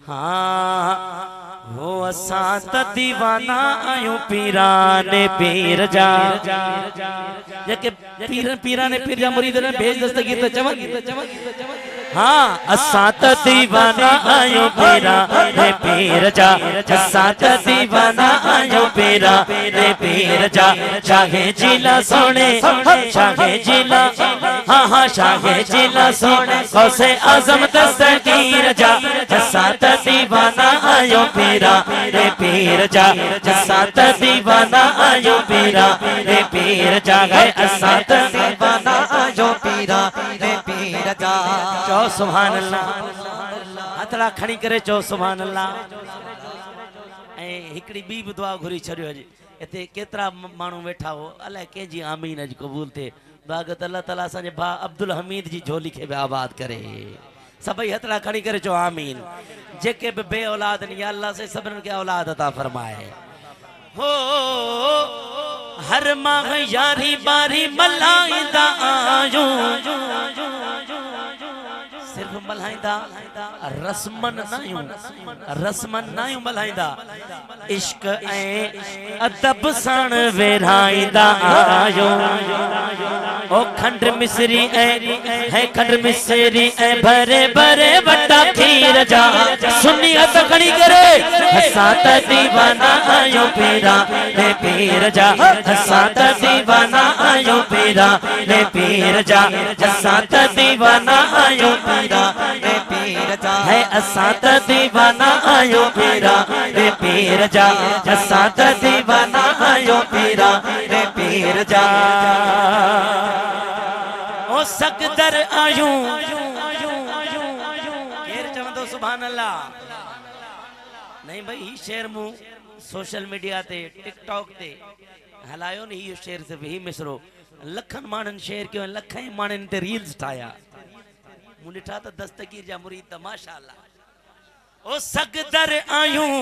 हाँ वो असां त दीवाना आयूं पीराने पीर जा जेके पीराने पीर जा मुरीद ने भेज दस्तगीर त चवनि हाँ असां त दीवाना आयूं पीराने पीर जा असां त दीवाना आयूं पीराने पीर जा चाहे जिला सोने चाहे जिला हाँ हाँ शाहे जिला सोने कौसे आजम दस्तगीर जा असां त दीवाना आयो पीरा रे पीर जा असां त दीवाना आयो पीरा रे पीर जा गए असां त दीवाना आयो पीरा रे पीर जा चो सुभान अल्लाह हथड़ा खणी करे चो सुभान अल्लाह ए हिकड़ी बी भी दुआ घुरी छड़ियो अज इते केतरा मानू वेठा हो अल्लाह के जी आमीन अज कबूल थे बागत अल्लाह ताला असांजे भा अब्दुल हमीद जी झोली के आबाद करे सभई हथड़ा खड़ी करे चो आमीन जेके भी बे औलाद नहीं अल्लाह से सबरन के औलाद अता फरमाए हो हर माह यारी बारी मलाइंदा आयो सिर्फ मलाइंदा रस्मन नायूं मलाइंदा इश्क ए अदब साण वेराइंदा आयो ओ खंड मिसरी है खंड मिसरी है भरे भरे बड़ा खीर जा सुनियत खड़ी करे असां त दीवाना आयो पीरा रे पीर जा असां त दीवाना आयो पीरा रे पीर जा असां त दीवाना आयो पीरा रे पीर जा है असां त दीवाना आयो पीरा रे पीर जा असां त दीवाना आयो पीरा रे पीर जा ओ सकदर आयूं केर चवंदो सुभान अल्लाह नहीं भाई ही शेर मु सोशल मीडिया ते टिकटॉक ते हलायो ने ही शेर से ही मिसरो लखन मानन शेर क्यों लखन मानन ते रील्स ठाया मु ॾिठा त दस्तगीर जा मुरीद त माशाअल्लाह ओ सकदर आयूं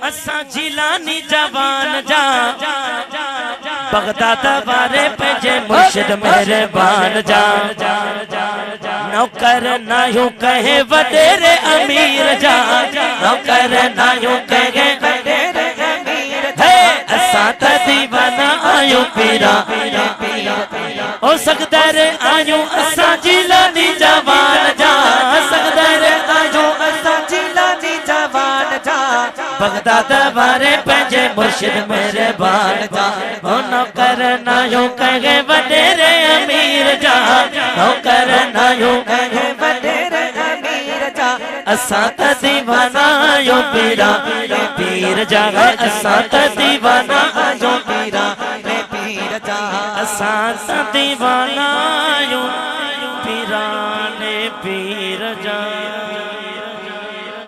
असां जिलानी जवान जा बगदाद वारे पंहिंजे मुर्शिद मेहरबान जा नौकर नायूं कहे वडेरे अमीर जा नौकर नायूं कहे वडेरे अमीर जा असां त दीवाना आयूं पीरा ओ सकदर आयूं असां जिलानी जवान जा सकदर आयूं असां जिलानी जवान जा बगदाद वारे पंहिंजे मुर्शिद मेहरबान जा ओ नौकर नायूं कहे वडेरे अमीर जा नौकर नायूं कहे वडेरे अमीर जा असां त दीवाना आयो पीरा रे पीर जा असां त दीवाना आयो पीरा रे पीर जा असां त दीवाना आयो पीरा रे पीर जा।